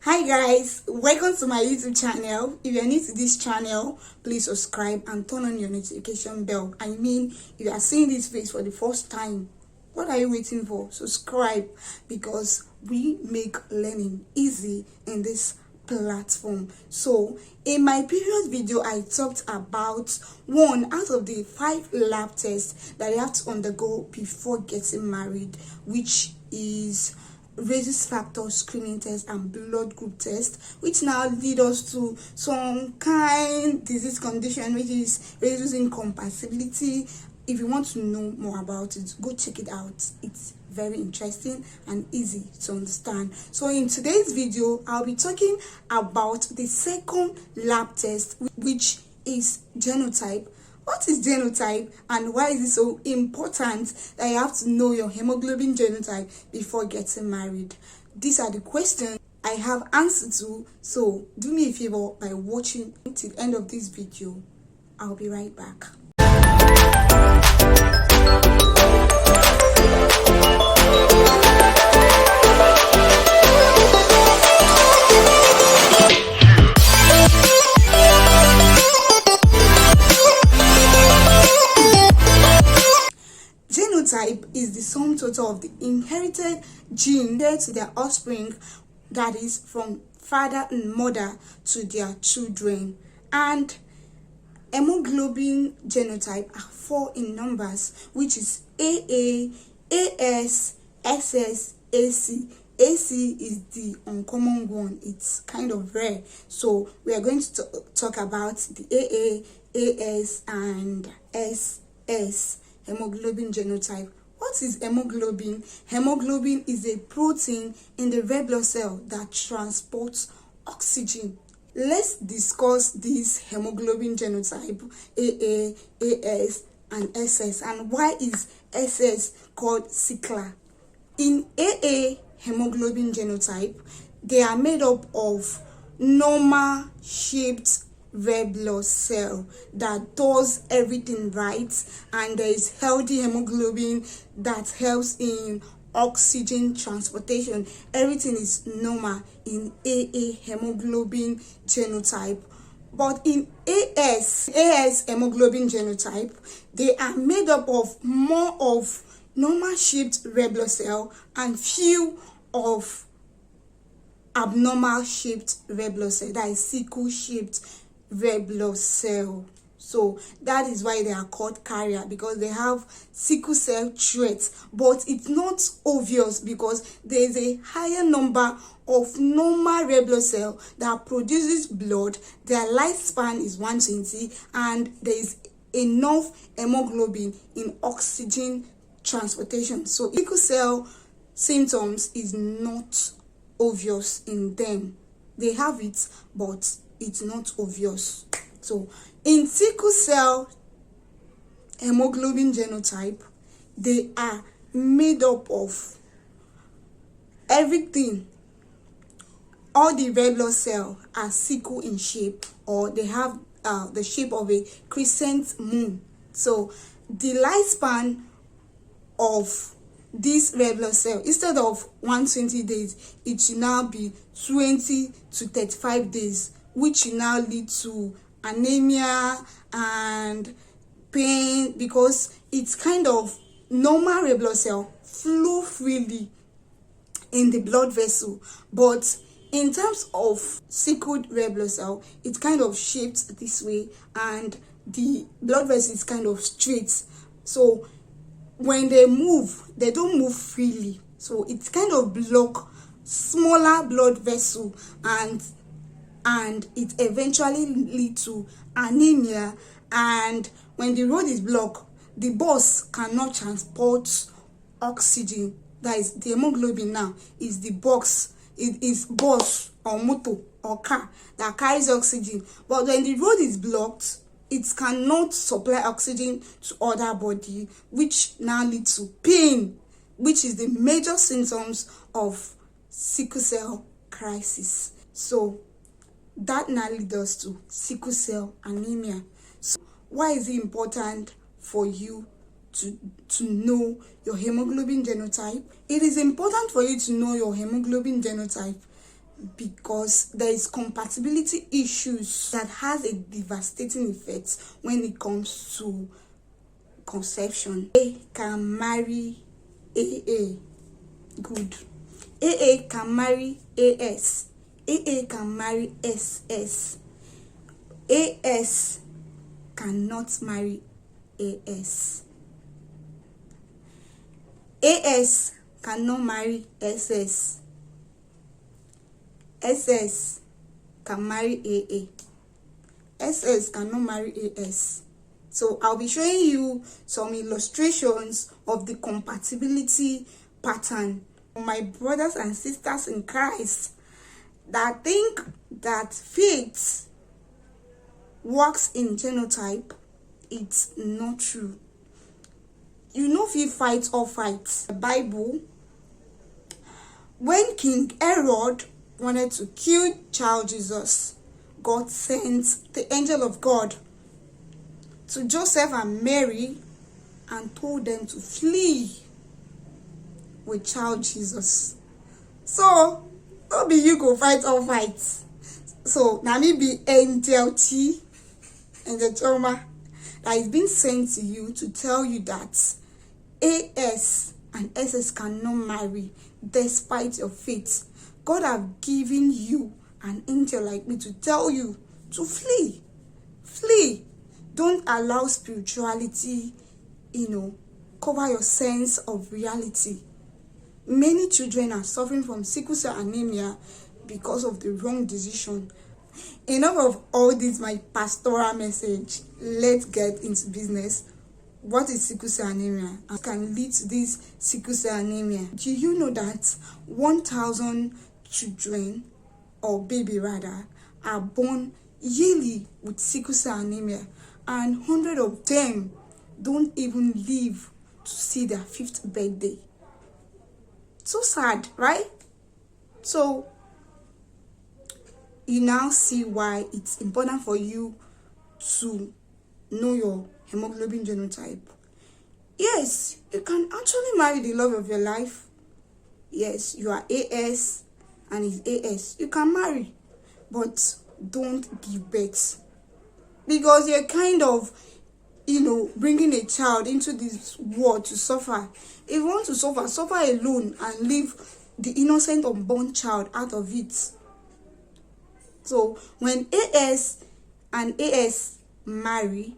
Hi guys, welcome to my YouTube channel. If you are new to this channel, please subscribe and turn on your notification bell. If you are seeing this face for the first time, what are you waiting for? Subscribe, because we make learning easy in this platform. So in my previous video, I talked about one out of the 5 lab tests that you have to undergo before getting married, which is rhesus factor screening test and blood group test, which now lead us to some kind disease condition, which is rhesus incompatibility. If you want to know more about it, go check it out. It's very interesting and easy to understand. So in today's video, I'll be talking about the second lab test, which is genotype. What is genotype and why is it so important that you have to know your hemoglobin genotype before getting married? These are the questions I have answers to, so do me a favor by watching till the end of this video. I'll be right back. Genotype is the sum total of the inherited gene to their offspring, that is from father and mother to their children. And hemoglobin genotype are 4 in numbers, which is AA, AS, SS, AC. AC is the uncommon one. It's kind of rare. So we are going to talk about the AA, AS, and SS. Hemoglobin genotype. What is hemoglobin? Hemoglobin is a protein in the red blood cell that transports oxygen. Let's discuss this hemoglobin genotype, AA, AS, and SS, and why is SS called sickler. In AA hemoglobin genotype, they are made up of normal shaped red blood cell that does everything right, and there is healthy hemoglobin that helps in oxygen transportation. Everything is normal in AA hemoglobin genotype. But in AS hemoglobin genotype, they are made up of more of normal shaped red blood cell and few of abnormal shaped red blood cell, that is sickle shaped red blood cell. So that is why they are called carrier, because they have sickle cell traits, but it's not obvious because there is a higher number of normal red blood cell that produces blood. Their lifespan is 120, and there is enough hemoglobin in oxygen transportation. So sickle cell symptoms is not obvious in them. They have it, but it's not obvious. So in sickle cell hemoglobin genotype, they are made up of everything. All the red blood cells are sickle in shape, or they have the shape of a crescent moon. So the lifespan of this red blood cell, instead of 120 days, it should now be 20 to 35 days, which will now lead to anemia and pain, because it's kind of normal red blood cell flow freely in the blood vessel, but in terms of sickled red blood cell, it's kind of shaped this way, and the blood vessel is kind of straight. So when they move, they don't move freely, so it's kind of block smaller blood vessel, and it eventually lead to anemia. And when the road is blocked, the bus cannot transport oxygen. That is, the hemoglobin now is the box. It is bus or motor or car that carries oxygen, but when the road is blocked, it cannot supply oxygen to other body, which now leads to pain, which is the major symptoms of sickle cell crisis. So that now leads us to sickle cell anemia. So why is it important for you to know your hemoglobin genotype? It is important for you to know your hemoglobin genotype because there is compatibility issues that has a devastating effect when it comes to conception. A can marry AA. Good. AA can marry AS. AA can marry SS. AS cannot marry AS. AS cannot marry SS. SS can marry AA. SS cannot marry AS. So I'll be showing you some illustrations of the compatibility pattern. My brothers and sisters in Christ that think that faith works in genotype, it's not true. You know, if you fight or fight. The Bible, when King Herod wanted to kill child Jesus, God sent the angel of God to Joseph and Mary and told them to flee with child Jesus. So, don't be you go fight or fight. So, now me be angel T and the trauma that is being sent to you to tell you that AS and SS cannot marry despite your faith. God have given you an angel like me to tell you to flee. Flee. Don't allow spirituality, cover your sense of reality. Many children are suffering from sickle cell anemia because of the wrong decision. Enough of all this, my pastoral message. Let's get into business. What is sickle cell anemia and can lead to this sickle cell anemia? Do you know that 1,000 children, or baby rather, are born yearly with sickle cell anemia, and 100 of them don't even live to see their 5th birthday? So sad, right? So you now see why it's important for you to know your hemoglobin genotype. Yes, you can actually marry the love of your life. Yes, you are AS and is AS. You can marry, but don't give birth, because you're kind of, bringing a child into this world to suffer. If you want to suffer, suffer alone and leave the innocent unborn child out of it. So when AS and AS marry,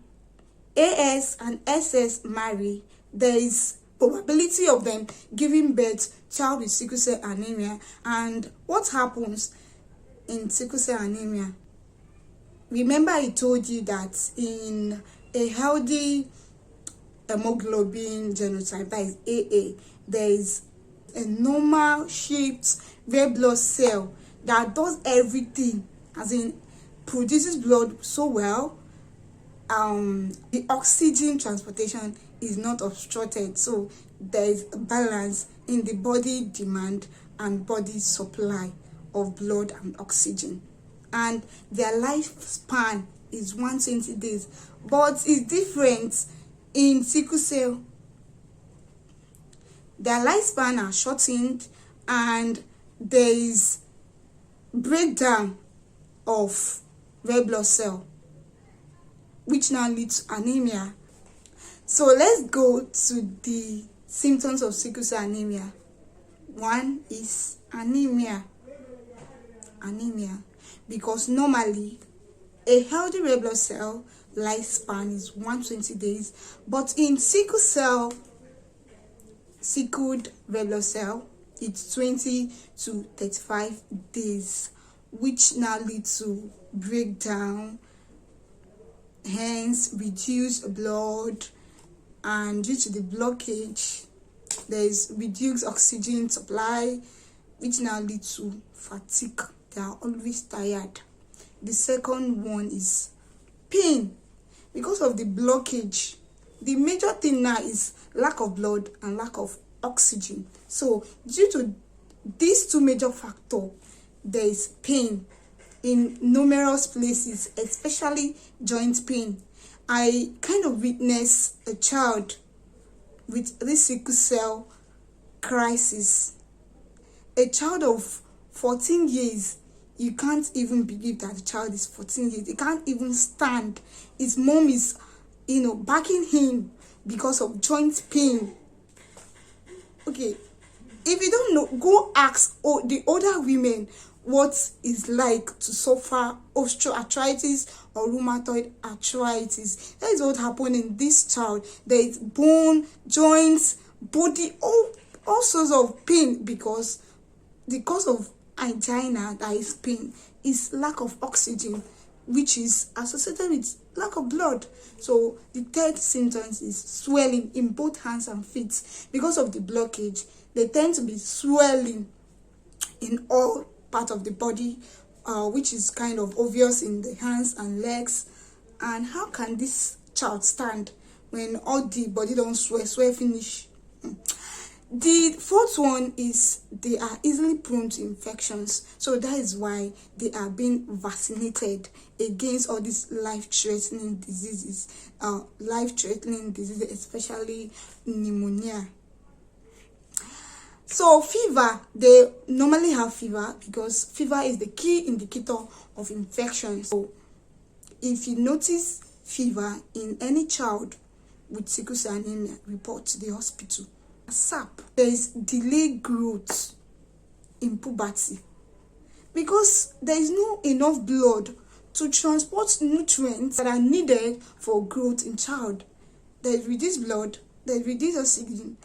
AS and SS marry, there is probability of them giving birth child with sickle cell anemia. And what happens in sickle cell anemia? Remember I told you that in a healthy hemoglobin genotype, that is AA, there is a normal shaped red blood cell that does everything, as in produces blood so well. The oxygen transportation is not obstructed, so there is a balance in the body demand and body supply of blood and oxygen, and their lifespan is 120 days. But it's different in sickle cell. Their lifespan are shortened, and there is breakdown of red blood cell, which now leads to anemia. So let's go to the symptoms of sickle cell anemia. One is anemia. Anemia, because normally a healthy red blood cell lifespan is 120 days, but in sickled red blood cell, it's 20 to 35 days, which now leads to breakdown, hence reduced blood, and due to the blockage there is reduced oxygen supply, which now leads to fatigue. They are always tired. The second one is pain. Because of the blockage, the major thing now is lack of blood and lack of oxygen. So due to these two major factors, there is pain in numerous places, especially joint pain. I kind of witnessed a child with this sickle cell crisis, a child of 14 years. You can't even believe that the child is 14 years. He can't even stand. His mom is, backing him because of joint pain. Okay, if you don't know, go ask the older women what it's like to suffer osteoarthritis or rheumatoid arthritis. That is what happened in this child. There is bone, joints, body, all sorts of pain, because the cause of angina, that is pain, is lack of oxygen, which is associated with lack of blood. So the third symptoms is swelling in both hands and feet. Because of the blockage, they tend to be swelling in all parts of the body, which is kind of obvious in the hands and legs. And how can this child stand when all the body don't swell finish? The fourth one is they are easily prone to infections. So that is why they are being vaccinated against all these life-threatening diseases, especially pneumonia. So fever, they normally have fever because fever is the key indicator of infection. So if you notice fever in any child with sickle cell anemia, report to the hospital. SAP, there is delayed growth in puberty because there is not enough blood to transport nutrients that are needed for growth in child. There is reduced blood, there is reduced oxygen,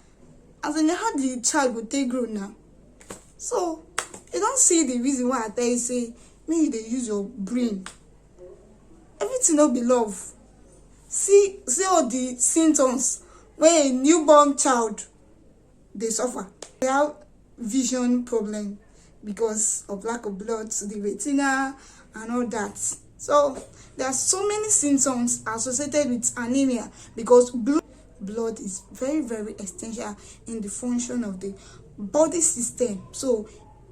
as in how the child will take growth now. So you don't see the reason why I tell you say maybe they use your brain. Everything will be love. See all the symptoms when a newborn child they suffer. They have vision problem because of lack of blood to the retina and all that. So there are so many symptoms associated with anemia because blood is very, very essential in the function of the body system. So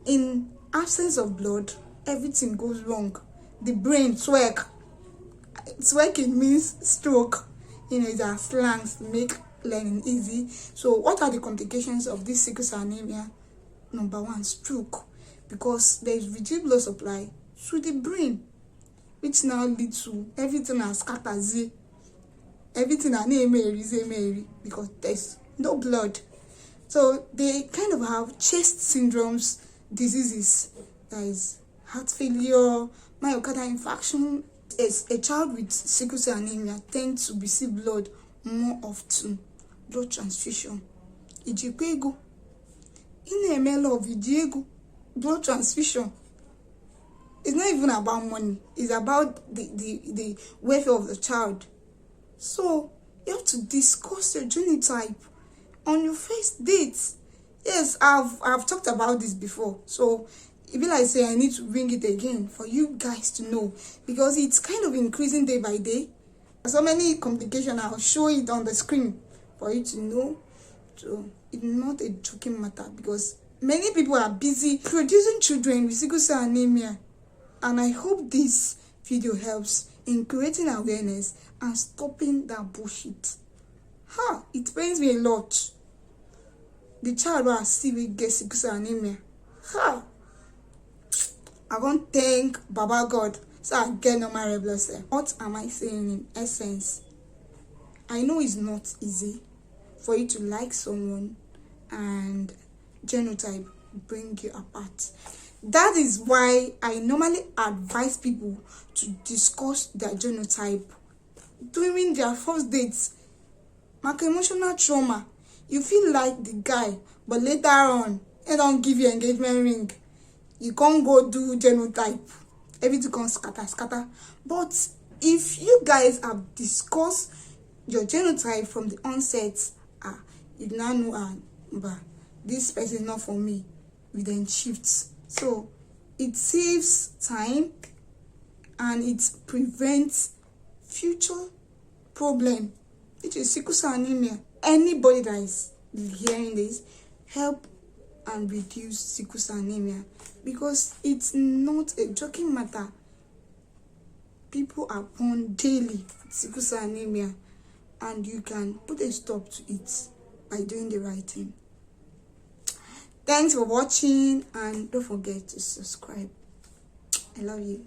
in absence of blood, everything goes wrong. The brain twerk. Twerking means stroke. It's our slangs to make learning easy. So what are the complications of this sickle cell anemia? Number one, stroke, because there is reduced blood supply to the brain, which now leads to everything as scattered. Everything anemia because there's no blood. So they kind of have chest syndromes, diseases, that is heart failure, myocardial infarction. As a child with sickle cell anemia tends to receive blood more often. Blood transfusion. Ijikwego. In a mail of blood transfusion. It's not even about money. It's about the welfare of the child. So you have to discuss your genotype on your first date. Yes, I've talked about this before. So it be like say I need to bring it again for you guys to know, because it's kind of increasing day by day. So many complications. I'll show it on the screen for you to know. So it's not a joking matter, because many people are busy producing children with sickle cell anemia, and I hope this video helps in creating awareness and stopping that bullshit. It pains me a lot. The child will see we get sickle cell anemia. I want to thank Baba God so I get normal red blood cell. What am I saying in essence? I know it's not easy for you to like someone and genotype bring you apart. That is why I normally advise people to discuss their genotype during their first dates. Like emotional trauma, you feel like the guy, but later on, they don't give you engagement ring. You can't go do genotype. Everything can scatter. But if you guys have discussed your genotype from the onset, you now know, but this person is not for me. We then shift. So it saves time and it prevents future problem, which is sickle cell anemia. Anybody that is hearing this, help and reduce sickle cell anemia, because it's not a joking matter. People are born daily with sickle cell anemia, and you can put a stop to it by doing the right thing. Thanks for watching, and don't forget to subscribe. I love you.